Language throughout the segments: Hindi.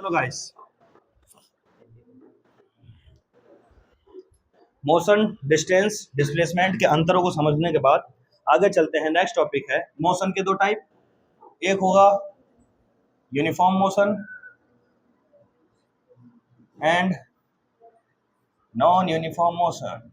चलो गाइस, मोशन, डिस्टेंस, डिस्प्लेसमेंट के अंतरों को समझने के बाद आगे चलते हैं। नेक्स्ट टॉपिक है मोशन के दो टाइप। एक होगा uniform motion and non uniform motion.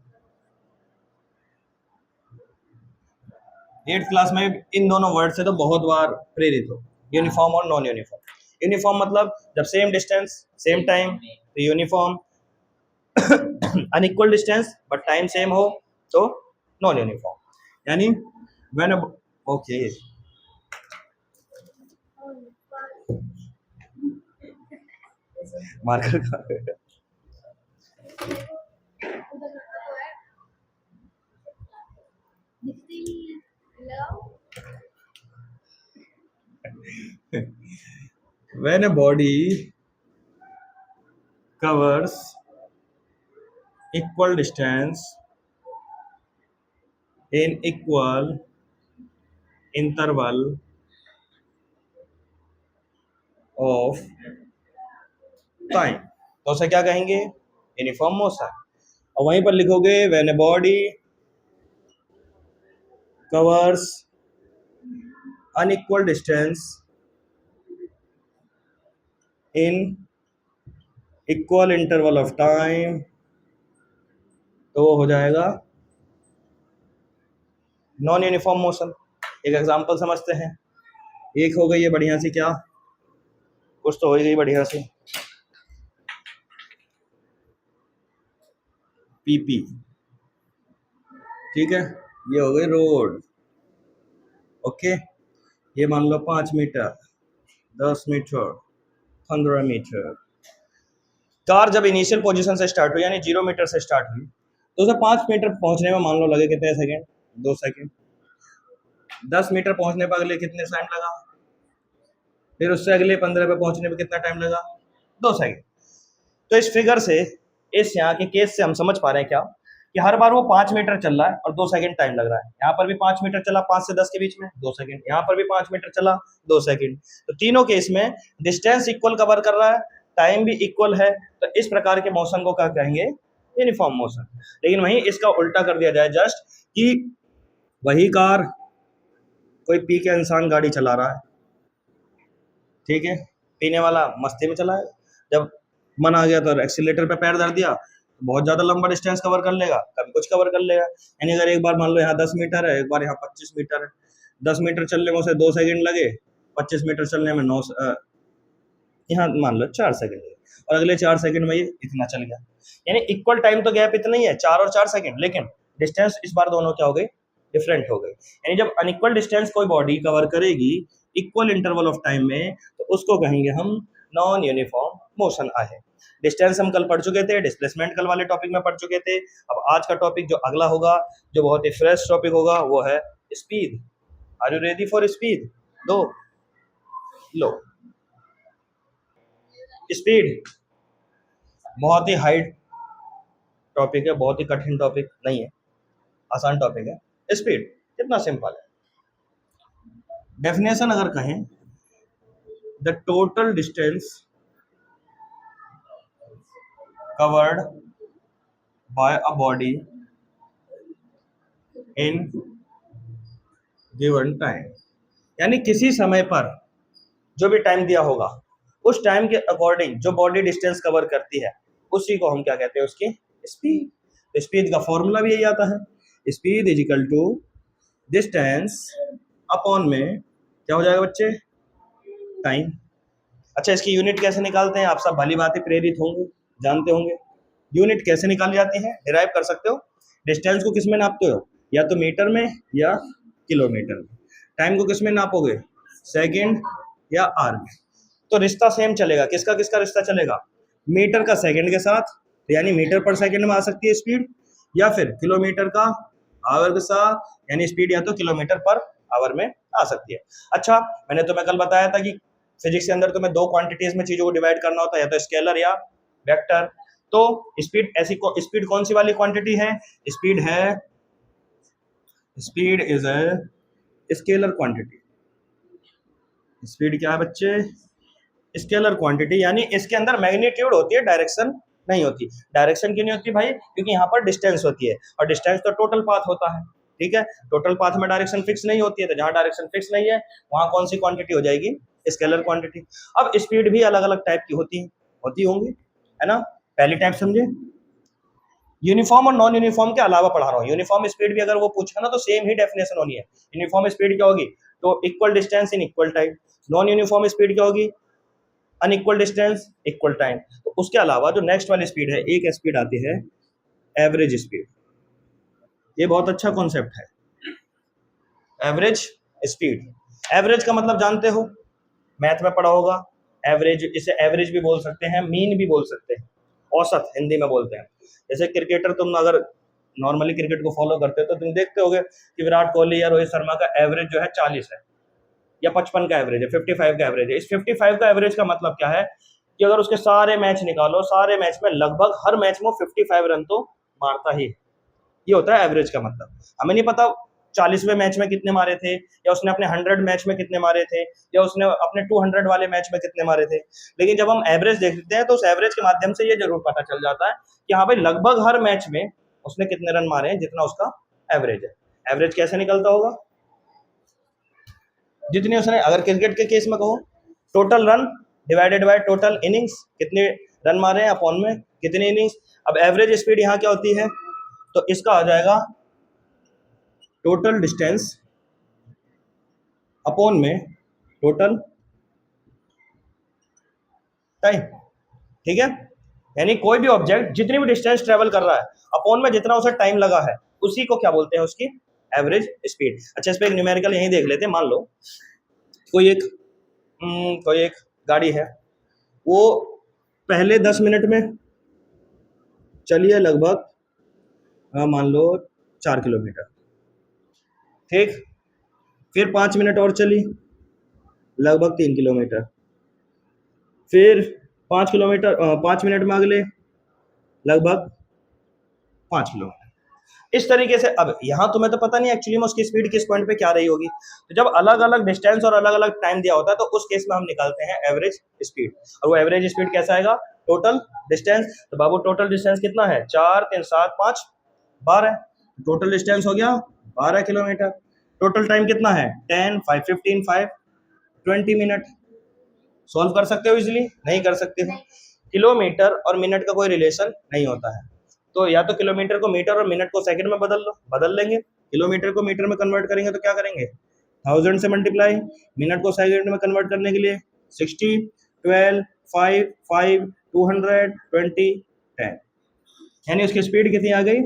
8th class में इन दोनों वर्ड से तो बहुत बार प्रेरित हो, यूनिफॉर्म और नॉन यूनिफॉर्म। यूनिफॉर्म मतलब जब सेम डिस्टेंस सेम टाइम, तो uniform. Unequal distance but time same हो तो नॉन यूनिफॉर्म। यानी when okay marker when a body covers equal distance in equal interval of time, तो उसे क्या कहेंगे? Uniform motion. और वहीं पर लिखोगे when a body covers unequal distance in equal interval of time, तो वो हो जाएगा नॉन यूनिफॉर्म मोशन। एक एग्जांपल समझते हैं। एक हो गई है बढ़िया सी, क्या कुछ तो हो ही गई बढ़िया सी, पीपी। ठीक है, ये हो गई रोड। ओके, ये मान लो 5 मीटर, 10 मीटर, 15 मीटर। कार जब इनिशियल पोजीशन से स्टार्ट हुई, यानी 0 मीटर से स्टार्ट हुई, तो उसे 5 मीटर पहुंचने में मान लो लगे कितने सेकेंड? 2 सेकेंड। 10 मीटर पहुंचने पर अगले कितने टाइम लगा? फिर उससे अगले 15 पे पहुंचने में कितना टाइम लगा? 2 सेकेंड। तो इस फिगर से, इस यहाँ के केस से हम समझ पा रहे हैं क्या कि हर बार वो 5 मीटर चल रहा है और 2 सेकंड टाइम लग रहा है। यहाँ पर भी 5 मीटर चला 5 से 10 के बीच में, 2 सेकंड। यहाँ पर भी 5 मीटर चला, 2 सेकंड। तो तीनों केस में डिस्टेंस इक्वल कवर कर रहा है, टाइम भी इक्वल है, तो इस प्रकार के मोशन को क्या कहेंगे? Uniform motion. लेकिन वहीं इसका उल्टा कर दिया जाए जस्ट, कि वही कार कोई पी के इंसान गाड़ी चला रहा है, ठीक है, पीने वाला मस्ती में चलाए, जब मन आ गया तो एक्सीलेटर पे पैर धर दिया, बहुत ज्यादा लंबा डिस्टेंस कवर कर लेगा, कभी कुछ कवर कर लेगा। यानी अगर एक बार मान लो यहाँ 10 मीटर है, एक बार यहाँ 25 मीटर है, 10 मीटर चलने में उसे 2 सेकंड लगे, 25 मीटर चलने में 9, यहाँ मान लो 4 सेकंड लगे, और अगले 4 सेकंड में ये इतना चल गया। यानी इक्वल टाइम तो गैप इतना ही है, 4 और 4 सेकंड, लेकिन डिस्टेंस इस बार दोनों क्या हो गई? डिफरेंट हो गई। यानी जब अनइक्वल डिस्टेंस कोई बॉडी कवर करेगी इक्वल इंटरवल ऑफ टाइम में, तो उसको कहेंगे हम नॉन यूनिफॉर्म मोशन आहे। डिस्टेंस हम कल पढ़ चुके थे, डिस्प्लेसमेंट कल वाले टॉपिक में पढ़ चुके थे। अब आज का टॉपिक जो अगला होगा, जो बहुत ही फ्रेश टॉपिक होगा, वो है speed. Are you ready for speed? दो लो। स्पीड बहुत ही हाई टॉपिक है, बहुत ही कठिन टॉपिक नहीं है, आसान टॉपिक है। स्पीड कितना सिंपल है। डेफिनेशन अगर कहें, the total distance covered by a body in given time, यानी किसी समय पर जो भी टाइम दिया होगा, उस टाइम के अकॉर्डिंग जो बॉडी डिस्टेंस कवर करती है, उसी को हम क्या कहते हैं? उसकी स्पीड। स्पीड का फॉर्मूला भी यही आता है, speed is equal to distance upon में क्या हो जाएगा बच्चे? टाइम। अच्छा, इसकी यूनिट कैसे निकालते हैं? आप सब भली बात प्रेरित होंगे, जानते होंगे। यूनिट कैसे निकाली जाती है? डिराइव कर सकते हो। डिस्टेंस को किस में नापते हो? या तो मीटर में या किलोमीटर में। टाइम को किस में नापोगे? सेकंड या आवर में। तो रिश्ता सेम चलेगा। किसका किसका रिश्ता चलेगा? मीटर का सेकंड के साथ, यानी मीटर पर सेकंड में आ सकती है स्पीड, या फिर किलोमीटर का आवर के साथ, यानी स्पीड या तो किलोमीटर पर आवर में आ सकती है। अच्छा, मैंने तुम्हें कल बताया था कि फिजिक्स के अंदर तुम्हें दो क्वांटिटीज में चीजों को डिवाइड करना होता है, या तो स्केलर या वेक्टर। तो स्पीड ऐसी स्पीड कौन सी वाली क्वांटिटी है? Speed is a scalar quantity. Speed क्या है बच्चे? स्केलर क्वांटिटी, यानी इसके अंदर मैग्नीट्यूड होती है, डायरेक्शन नहीं होती। डायरेक्शन क्यों नहीं होती भाई? क्योंकि यहाँ पर डिस्टेंस होती है, और डिस्टेंस तो टोटल पाथ होता है, ठीक है। टोटल पाथ में डायरेक्शन फिक्स नहीं होती है, तो जहाँ डायरेक्शन फिक्स नहीं है वहाँ कौन सी क्वांटिटी हो जाएगी? Scalar quantity. अब स्पीड भी अलग अलग टाइप की होती होंगी, है ना। पहली टाइप समझे, यूनिफॉर्म और नॉन यूनिफॉर्म के अलावा पढ़ा रहा हूँ। यूनिफॉर्म स्पीड भी अगर वो पूछेगा ना तो सेम ही डेफिनेशन होनी है। यूनिफॉर्म स्पीड क्या होगी? तो equal distance in equal time. Non uniform speed क्या होगी? Unequal distance equal time. तो उसके अलावा जो नेक्स्ट वाली स्पीड है, एक स्पीड आती है एवरेज स्पीड। ये बहुत अच्छा कॉन्सेप्ट है, एवरेज स्पीड। एवरेज का मतलब जानते हो, मैथ में पढ़ा होगा। एवरेज, इसे एवरेज भी बोल सकते हैं, मीन भी बोल सकते हैं, औसत हिंदी में बोलते हैं। जैसे क्रिकेटर, तुम अगर नॉर्मली क्रिकेट को फॉलो करते हो तो तुम देखते होगे कि विराट कोहली या रोहित शर्मा का एवरेज जो है 40 है, या 55 का एवरेज है, 55 का एवरेज है। इस 55 का एवरेज का मतलब क्या है कि अगर उसके सारे मैच निकालो, सारे मैच में लगभग हर मैच में 55 रन तो मारता ही है। ये होता है एवरेज का मतलब। हमें नहीं पता 40वें मैच में कितने मारे थे, या उसने अपने 100 मैच में कितने मारे थे, या उसने अपने 200 वाले मैच में कितने मारे थे, लेकिन जब हम एवरेज देखते हैं तो उस एवरेज के माध्यम से ये जरूर पता चल जाता है कि हाँ भाई लगभग हर मैच में उसने कितने रन मारे हैं, जितना उसका एवरेज है। एवरेज कैसे निकलता होगा? जितनी उसने, अगर क्रिकेट के केस में कहो, total run divided by total innings, कितने रन मारे हैं अपॉन में कितनी इनिंग्स। अब एवरेज स्पीड यहाँ क्या होती है? तो इसका आ जाएगा टोटल डिस्टेंस अपॉन में टोटल टाइम, ठीक है। यानी कोई भी ऑब्जेक्ट जितनी भी डिस्टेंस ट्रेवल कर रहा है अपॉन में जितना उसे टाइम लगा है, उसी को क्या बोलते हैं? उसकी एवरेज स्पीड। अच्छा, इस पे एक न्यूमेरिकल यहीं देख लेते हैं। मान लो कोई एक कोई एक गाड़ी है, वो पहले 10 मिनट में चली है लगभग, मान लो 4 किलोमीटर, ठीक। फिर 5 मिनट और चली, लगभग 3 किलोमीटर। फिर 5 किलोमीटर 5 मिनट में अगले लगभग 5 किलोमीटर। इस तरीके से। अब यहाँ तुम्हें तो पता नहीं एक्चुअली में उसकी स्पीड किस पॉइंट पे क्या रही होगी। तो जब अलग अलग डिस्टेंस और अलग अलग टाइम दिया होता है तो उस केस में हम निकालते हैं एवरेज स्पीड। और वो एवरेज स्पीड कैसा आएगा? Total distance. तो बाबू टोटल डिस्टेंस कितना है? 4 3 7 5 12। टोटल डिस्टेंस हो गया 12 किलोमीटर। टोटल टाइम कितना है? 10 5 15 5 20 मिनट। सॉल्व कर सकते हो इजिली? नहीं कर सकते हो। किलोमीटर और मिनट का कोई रिलेशन नहीं होता है, तो या तो किलोमीटर को मीटर और मिनट को सेकंड में बदल लो, बदल लेंगे। किलोमीटर को मीटर में कन्वर्ट करेंगे तो क्या करेंगे? 1000 से मल्टीप्लाई। मिनट को सेकंड में कन्वर्ट करने के लिए 60 12 5 5 200 20 10, यानी उसकी स्पीड कितनी आ गई?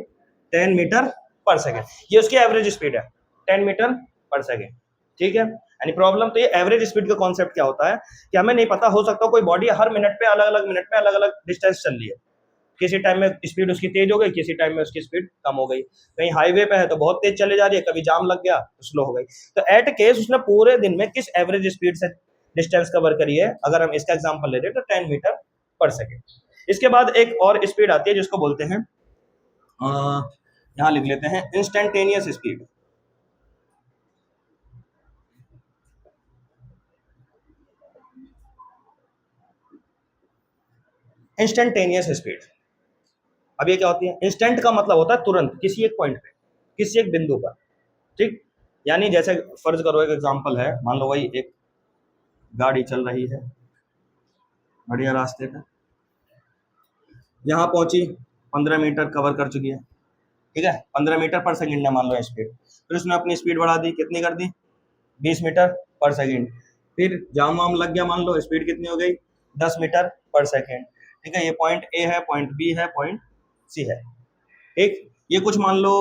10 मीटर पर सेकेंड। ये उसकी एवरेज स्पीड है, 10 मीटर पर सेकेंड, ठीक है। यानी प्रॉब्लम तो ये एवरेज स्पीड का कॉन्सेप्ट क्या होता है कि हमें नहीं पता, हो सकता है कोई बॉडी हर मिनट पे अलग अलग मिनट में अलग अलग डिस्टेंस चल रही है। किसी टाइम में स्पीड उसकी तेज हो गई, किसी टाइम में उसकी स्पीड कम हो गई। कहीं हाईवे पे है तो बहुत तेज चले जा रही है, कभी जाम लग गया तो स्लो हो गई। तो एट केस उसने पूरे दिन में किस एवरेज स्पीड से डिस्टेंस कवर करी है, अगर हम इसका एग्जांपल ले रहे हैं तो 10 मीटर पर सेकेंड। इसके बाद एक और स्पीड आती है जिसको बोलते हैं, यहाँ लिख लेते हैं, इंस्टेंटेनियस स्पीड। Instantaneous speed. अब ये क्या होती है? इंस्टेंट का मतलब होता है तुरंत, किसी एक पॉइंट पे, किसी एक बिंदु पर, ठीक। यानी जैसे फर्ज करो एक एग्जांपल है, मान लो वही एक गाड़ी चल रही है बढ़िया रास्ते पे, यहाँ पहुंची, 15 मीटर कवर कर चुकी है, ठीक है। 15 मीटर पर सेकंड है मान लो स्पीड। फिर उसने अपनी स्पीड बढ़ा दी, कितनी कर दी? 20 मीटर पर सेकंड। फिर जाम वाम लग गया, मान लो स्पीड कितनी हो गई? 10 मीटर पर सेकंड, ठीक है। ये पॉइंट ए है, पॉइंट बी है, पॉइंट सी है, ठीक। ये कुछ मान लो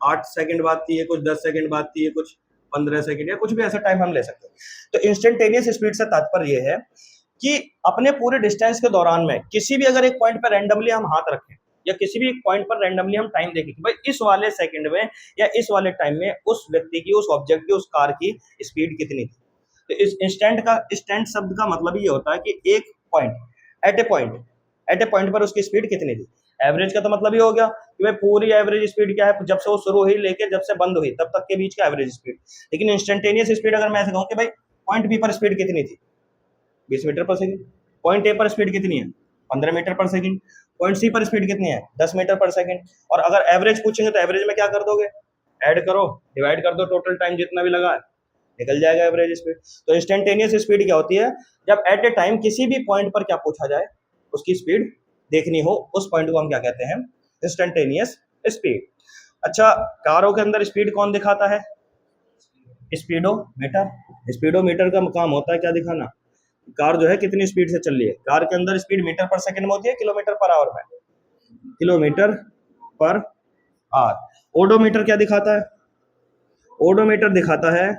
8 सेकंड बाद थी, ये कुछ 10 सेकंड बाद थी, ये कुछ 15 सेकंड, या कुछ भी ऐसा टाइम हम ले सकते हैं। तो इंस्टेंटेनियस स्पीड से तात्पर्य ये है कि अपने पूरे डिस्टेंस के दौरान में किसी भी अगर एक पॉइंट पर रैंडमली हम हाथ रखें, या किसी भी एक पॉइंट पर रैंडमली हम टाइम देखें कि भाई इस वाले सेकंड में या इस वाले टाइम में उस व्यक्ति की, उस ऑब्जेक्ट की, उस कार की स्पीड कितनी थी। तो इस इंस्टेंट शब्द का मतलब ये होता है कि एक पॉइंट, एट ए पॉइंट पर उसकी स्पीड कितनी थी। एवरेज का तो मतलब ये हो गया कि भाई पूरी एवरेज स्पीड क्या है, जब से वो शुरू हुई लेके जब से बंद हुई तब तक के बीच का एवरेज स्पीड। लेकिन इंस्टेंटेनियस स्पीड अगर मैं ऐसे कहूँ कि भाई पॉइंट बी पर स्पीड कितनी थी, 20 मीटर पर सेकंड। पॉइंट ए पर स्पीड कितनी है? 15 मीटर पर सेकंड। पॉइंट सी पर स्पीड कितनी है? 10 मीटर पर सेकंड। और अगर एवरेज पूछेंगे तो एवरेज में क्या कर दोगे? ऐड करो, डिवाइड कर दो, टोटल टाइम जितना भी लगा है निकल जाएगा एवरेज स्पीड। तो इंस्टेंटेनियस स्पीड क्या होती है? जब एट ए टाइम किसी भी पॉइंट पर क्या पूछा जाए, उसकी स्पीड देखनी हो, उस पॉइंट को हम क्या कहते हैं? Instantaneous speed. अच्छा, कारों के अंदर स्पीड कौन दिखाता है? स्पीडोमीटर। स्पीडोमीटर का काम होता है क्या दिखाना? कार जो है कितनी स्पीड से चल रही है। कार के अंदर स्पीड मीटर पर सेकंड में होती है, किलोमीटर पर आवर में? Kilometre per hour. ओडोमीटर क्या दिखाता है? ओडोमीटर दिखाता है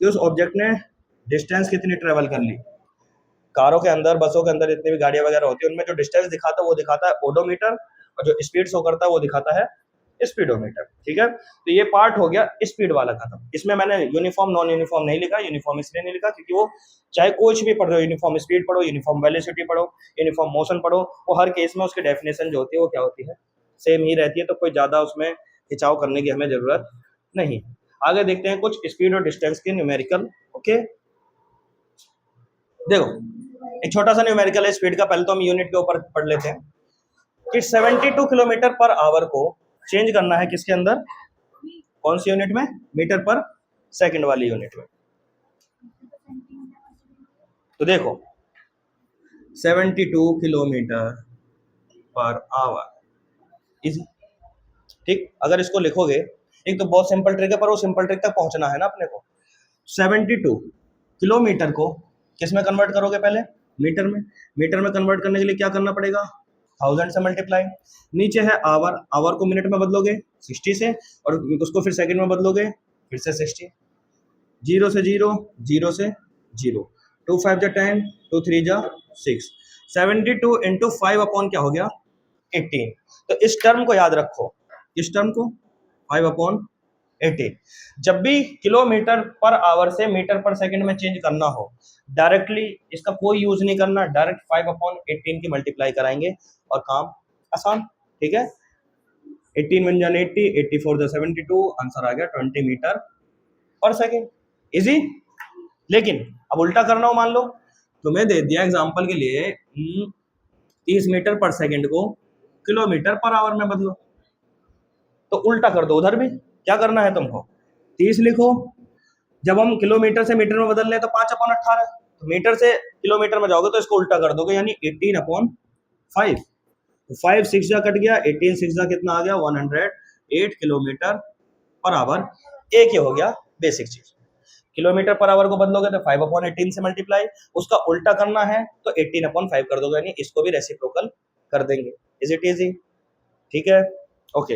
कि उस ऑब्जेक्ट ने डिस्टेंस कितनी ट्रेवल कर ली। कारों के अंदर, बसों के अंदर, जितनी भी गाड़ियां वगैरह होती है, उनमें जो डिस्टेंस दिखाता है वो दिखाता है ओडोमीटर, और जो स्पीड शो करता है वो दिखाता है स्पीडोमीटर। ठीक है, तो ये पार्ट हो गया स्पीड वाला खत्म। इसमें मैंने यूनिफॉर्म नॉन यूनिफॉर्म नहीं लिखा। यूनिफॉर्म इसलिए नहीं लिखा क्योंकि वो चाहे कुछ भी पढ़ रहे हो, यूनिफॉर्म स्पीड पढ़ो, यूनिफॉर्म वेलोसिटी पढ़ो, यूनिफॉर्म मोशन पढ़ो, वो हर केस में उसकी डेफिनेशन जो होती है वो क्या होती है? सेम ही रहती है। तो कोई ज्यादा उसमें खिंचाव करने की हमें जरूरत नहीं। आगे देखते हैं कुछ स्पीड और डिस्टेंस के न्यूमेरिकल। ओके, देखो एक छोटा सा न्यूमेरिकल है स्पीड का। पहले तो हम यूनिट के ऊपर पढ़ लेते हैं कि 72 किलोमीटर पर आवर को चेंज करना है किसके अंदर? कौन सी यूनिट में? मीटर पर सेकंड वाली यूनिट में। तो देखो 72 किलोमीटर पर आवर इजी। ठीक, अगर इसको लिखोगे, एक तो बहुत सिंपल ट्रिक है पर वो सिंपल ट्रिक तक पहुंचना है ना अपने को। 72 किलोमीटर को किस में कन्वर्ट करोगे? पहले मीटर में। मीटर में कन्वर्ट करने के लिए क्या करना पड़ेगा? 1000 से मल्टीप्लाई। नीचे है आवर, आवर को मिनट में बदलोगे 60 से, और उसको फिर सेकंड में बदलोगे फिर से 60। जीरो से जीरो, जीरो से जीरो, 2 5 जा 10, 2 3 जा 6। 72 इंटू 5 अपॉन क्या हो गया? 18। तो इस टर्म को याद रखो, इस टर्म को 5 अपॉन 18। जब भी किलोमीटर पर आवर से मीटर पर सेकंड में चेंज करना हो, डायरेक्टली इसका कोई यूज नहीं करना, डायरेक्ट 5 अपॉन 18 की मल्टीप्लाई कराएंगे और काम आसान। ठीक है, 18 बन जाने 80, 84 जा 72, आंसर आ गया 20 मीटर पर सेकंड। इजी। लेकिन अब उल्टा करना हो, मान लो तुम्हें दे दिया एग्जांपल के लिए 30 मीटर पर सेकंड को किलोमीटर पर आवर में बदलो, तो उल्टा कर दो। उधर भी क्या करना है तुमको? 30 लिखो, जब हम किलोमीटर से मीटर में बदल रहे हैं तो 5 अपॉन 18, तो मीटर से किलोमीटर में जाओगे तो इसको उल्टा कर दोगे, यानी 18 अपॉन 5। तो 5 6 जा कट गया, 18 6 जा कितना आ गया? 108 किलोमीटर पर आवर। एक ही हो गया बेसिक चीज। किलोमीटर पर आवर को बदलोगे तो 5 अपॉन 18 से मल्टीप्लाई, उसका उल्टा करना है तो 18 अपॉन 5 कर दोगे, यानी इसको भी रेसिप्रोकल कर देंगे। Is it easy? ठीक है, ओके।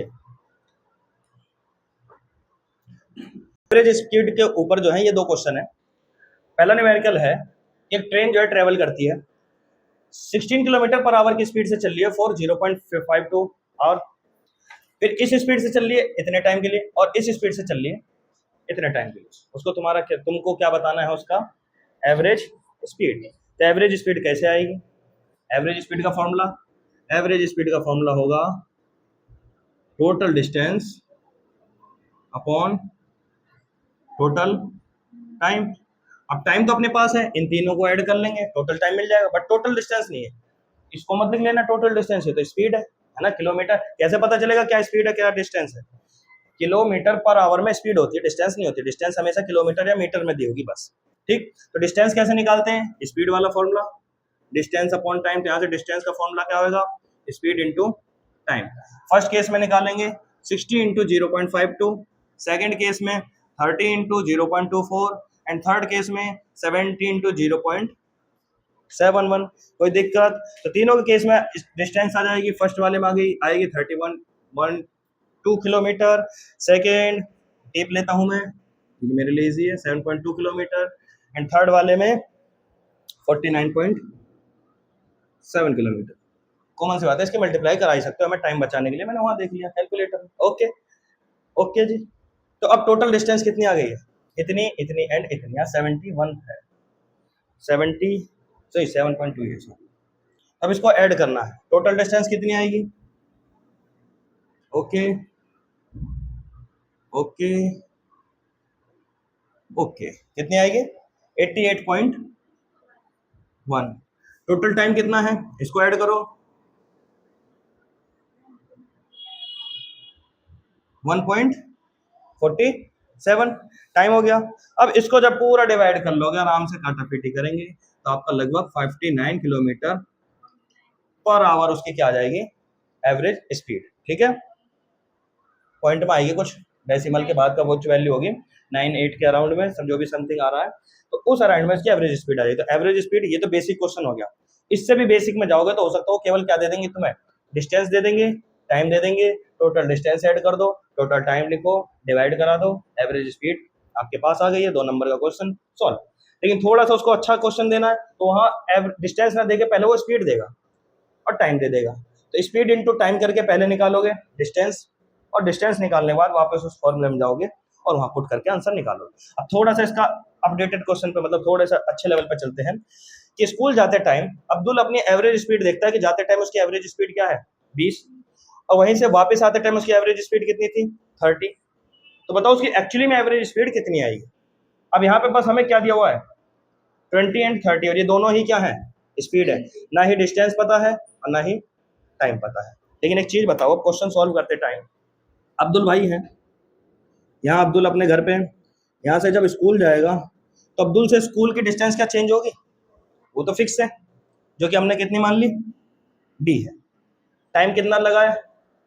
एवरेज स्पीड के ऊपर जो है ये दो क्वेश्चन है। पहला न्यूमेरिकल है, एक ट्रेन जो है ट्रेवल करती है 16 किलोमीटर पर आवर की स्पीड से चल रही है फॉर 0.52 और फिर इस स्पीड से चल रही है इतने टाइम के लिए, और इस स्पीड से चल रही है इतने टाइम के लिए। उसको तुमको क्या बताना है? उसका एवरेज स्पीड। तो एवरेज स्पीड कैसे आएगी? एवरेज स्पीड का फॉर्मूला, एवरेज स्पीड का फॉर्मूला होगा total distance upon total time. अब टाइम तो अपने पास है, इन तीनों को ऐड कर लेंगे, टोटल टाइम मिल जाएगा, बट टोटल डिस्टेंस नहीं है। इसको मत लिख लेना टोटल डिस्टेंस है, तो स्पीड है ना। किलोमीटर कैसे पता चलेगा क्या स्पीड है क्या डिस्टेंस है? किलोमीटर पर आवर में स्पीड होती है, डिस्टेंस नहीं होती। डिस्टेंस हमेशा किलोमीटर या मीटर में दी होगी बस। ठीक, तो डिस्टेंस कैसे निकालते हैं? स्पीड वाला फॉर्मूला, डिस्टेंस अपॉन टाइम। तो यहाँ से डिस्टेंस का फॉर्मूला क्या होगा? Speed into time. First case में निकालेंगे 60 इंटू 0.52, सेकेंड केस में 30 इंटू 0.24, एंड थर्ड केस में 70 इंटू 0.71। कोई दिक्कत? तो तीनों के केस में डिस्टेंस आ जाएगी। फर्स्ट वाले में आएगी 31.12 किलोमीटर। सेकेंड टेप लेता हूं मैं क्योंकि मेरे लिए इजी है, 7.2 किलोमीटर, एंड थर्ड वाले में 49.7 किलोमीटर। कॉमन सी बात है, इसकी मल्टीप्लाई करा ही सकते हो, हमें टाइम बचाने के लिए मैंने वहां देख लिया कैलकुलेटर। ओके ओके जी। तो अब टोटल डिस्टेंस कितनी आ गई है? इतनी, इतनी एंड इतनी। यहाँ 71 है, 70 सही 7.2 है। अब इसको ऐड करना है, टोटल डिस्टेंस कितनी आएगी? ओके ओके ओके, कितनी आएगी? 88.2 1। टोटल टाइम कितना है, इसको ऐड करो, 1.47 टाइम हो गया। अब इसको जब पूरा डिवाइड कर लोगे, आराम से काटापीटी करेंगे, तो आपका लगभग 59 किलोमीटर पर आवर उसकी क्या आ जाएगी, एवरेज स्पीड। ठीक है, पॉइंट में आएगी कुछ, डेसिमल के बाद का वो वैल्यू होगी 98 के अराउंड में, जो भी समथिंग आ रहा है, तो उस अराउंड में इसकी एवरेज स्पीड आ जाएगी। तो एवरेज स्पीड, ये तो बेसिक क्वेश्चन हो गया। इससे भी बेसिक में जाओगे तो हो सकता है केवल क्या दे देंगे तुम्हें, डिस्टेंस दे देंगे, टाइम दे देंगे, टोटल डिस्टेंस ऐड कर दो, टोटल टाइम लिखो, डिवाइड करा दो, एवरेज स्पीड आपके पास आ गई है, 2 नंबर का क्वेश्चन सॉल्व। लेकिन थोड़ा सा उसको अच्छा क्वेश्चन देना है, तो वहाँ डिस्टेंस ना देके पहले वो स्पीड देगा और टाइम दे देगा। तो स्पीड इंटू टाइम करके पहले निकालोगे डिस्टेंस, और डिस्टेंस निकालने के बाद वापस उस फॉर्मूले में जाओगे और वहां पुट करके आंसर निकालोगे। अब थोड़ा सा इसका अपडेटेड क्वेश्चन पे, मतलब थोड़े सा अच्छे लेवल पे चलते हैं कि स्कूल जाते टाइम अब्दुल अपनी एवरेज स्पीड देखता है कि जाते टाइम उसकी एवरेज स्पीड क्या है, 20, और वहीं से वापस आते टाइम उसकी एवरेज स्पीड कितनी थी, 30। तो बताओ उसकी एक्चुअली में एवरेज स्पीड कितनी आएगी। अब यहाँ पे बस हमें क्या दिया हुआ है, 20 एंड 30, और ये दोनों ही क्या है, स्पीड है, ना ही डिस्टेंस पता है और ना ही टाइम पता है। लेकिन एक चीज बताओ, क्वेश्चन सॉल्व करते टाइम अब्दुल भाई है, यहाँ अब्दुल अपने घर पे, यहाँ से जब स्कूल जाएगा तो अब्दुल से स्कूल की डिस्टेंस क्या चेंज होगी, वो तो फिक्स है, जो कि हमने कितनी मान ली, डी है। टाइम कितना लगा है,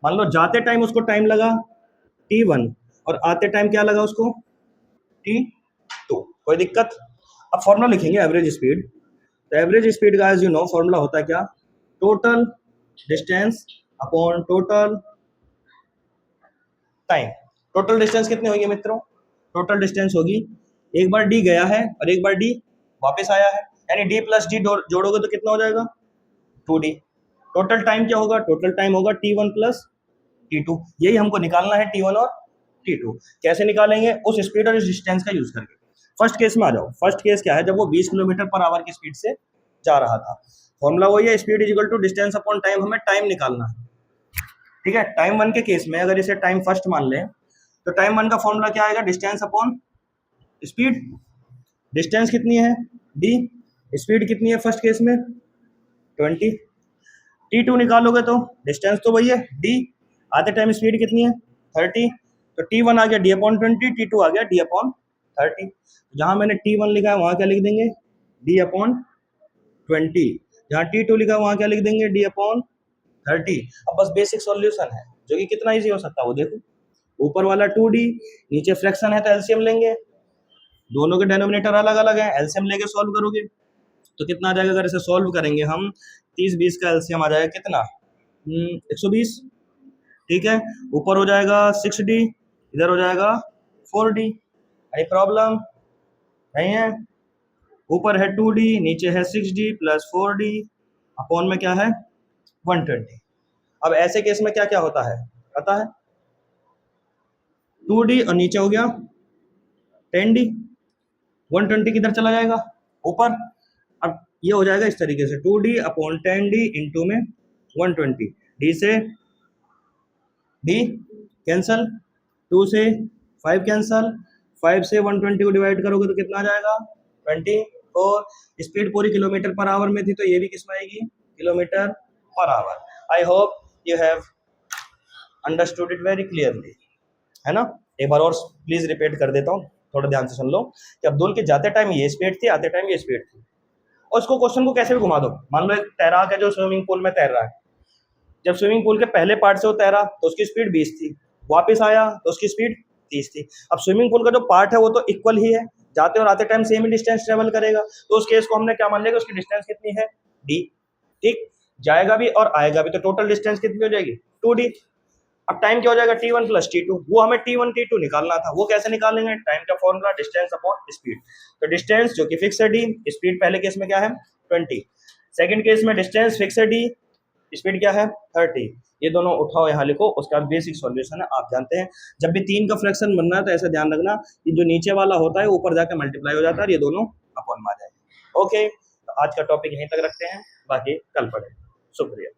मान लो जाते टाइम उसको टाइम लगा T1 और आते टाइम क्या लगा उसको, T2। कोई दिक्कत। अब फॉर्मूला लिखेंगे एवरेज स्पीड। तो एवरेज स्पीड का एज यू नो फॉर्मूला होता है क्या, total distance upon total time. Total distance कितनी होगी मित्रों, टोटल डिस्टेंस होगी, एक बार डी गया है और एक बार डी वापस आया है, यानी डी प्लस डी जोड़ोगे तो कितना हो जाएगा, 2D। टोटल टाइम क्या होगा, टोटल टाइम होगा T1 प्लस T2। यही हमको निकालना है, T1 और T2। कैसे निकालेंगे, उस स्पीड और इस डिस्टेंस का यूज करके। फर्स्ट केस में आ जाओ। फर्स्ट केस क्या है, जब वो 20 किलोमीटर पर आवर की स्पीड से जा रहा था, फॉर्मूला वही है, speed is equal to distance upon time, हमें टाइम निकालना है। ठीक है, टाइम 1 के केस में अगर इसे टाइम फर्स्ट मान लें, तो टाइम 1 का फॉर्मूला क्या आएगा, डिस्टेंस अपॉन स्पीड। डिस्टेंस कितनी है, डी, स्पीड कितनी है फर्स्ट केस में, 20। T2 निकालोगे तो डिस्टेंस तो वही है, डी, आते टाइम स्पीड कितनी है, 30। तो T1 आ गया डी अपॉन 20, T2 आ गया डी अपॉन 30। जहां मैंने T1 लिखा है वहां क्या लिख देंगे, डी अपॉन 20। जहां T2 लिखा है वहां क्या लिख देंगे, डी अपॉन 30। अब बस बेसिक सॉल्यूशन है, जो कि कितना इजी हो सकता है वो देखो। ऊपर वाला 2D, नीचे फ्रैक्शन है तो एलसीएम लेंगे, दोनों के डेनोमिनेटर अलग अलग है, एलसीएम लेके सॉल्व करोगे तो कितना आ जाएगा, अगर इसे सॉल्व करेंगे हम, 30-20 का एलसीएम आ जाएगा कितना, 120। ठीक है, ऊपर हो जाएगा 6D, इधर हो जाएगा 4D। any प्रॉब्लम नहीं है, ऊपर है 2D, नीचे है 6D प्लस 4D, अपॉन में क्या है 120। अब ऐसे केस में क्या क्या होता है पता है, 2D और नीचे हो गया 10D, 120 किधर चला जाएगा ऊपर। अब ये हो जाएगा इस तरीके से, 2D अपॉन 10D इंटू में 120, डी से डी कैंसल, 2 से 5 कैंसल, 5 से 120 को डिवाइड करोगे तो कितना आ जाएगा 20। और स्पीड पूरी किलोमीटर पर आवर में थी, तो ये भी किस में आएगी, kilometre per hour. I hope you have understood it very clearly, है ना। एक बार और प्लीज रिपीट कर देता हूँ, थोड़ा ध्यान से सुन लो कि अब्दुल के जाते टाइम ये स्पीड थी, आते टाइम ये स्पीड थी। और उसको क्वेश्चन को कैसे भी घुमा दो, मान लो एक तैराक है जो स्विमिंग पूल में तैर रहा है, जब स्विमिंग पूल के पहले पार्ट से वो तैरा तो उसकी स्पीड 20 थी, वापस आया तो उसकी स्पीड 30 थी। अब स्विमिंग पूल का जो पार्ट है वो तो इक्वल ही है, जाते और आते टाइम सेम ही डिस्टेंस ट्रेवल करेगा, तो उस केस को हमने क्या मान लिया, उसकी डिस्टेंस कितनी है, डी। ठीक, जाएगा भी और आएगा भी, तो टोटल डिस्टेंस कितनी हो जाएगी, 2D। अब टाइम क्या हो जाएगा, T1 प्लस T2, वो हमें T1 T2 निकालना था, वो कैसे निकालेंगे, टाइम का फॉर्मूला डिस्टेंस अपॉन स्पीड। तो डिस्टेंस जो कि फिक्स है डी, स्पीड पहले केस में क्या है 20, सेकंड केस में डिस्टेंस फिक्स है डी, स्पीड क्या है 30। ये दोनों उठाओ यहाँ लिखो, उसका बेसिक सॉल्यूशन है, आप जानते हैं जब भी 3 का फ्रैक्शन बनना है तो ऐसा ध्यान रखना कि जो नीचे वाला होता है ऊपर जाकर मल्टीप्लाई हो जाता है और ये दोनों अपॉन में आ जाएंगे। ओके, तो आज का टॉपिक यहीं तक रखते हैं, बाकी कल पढ़ेंगे। शुक्रिया।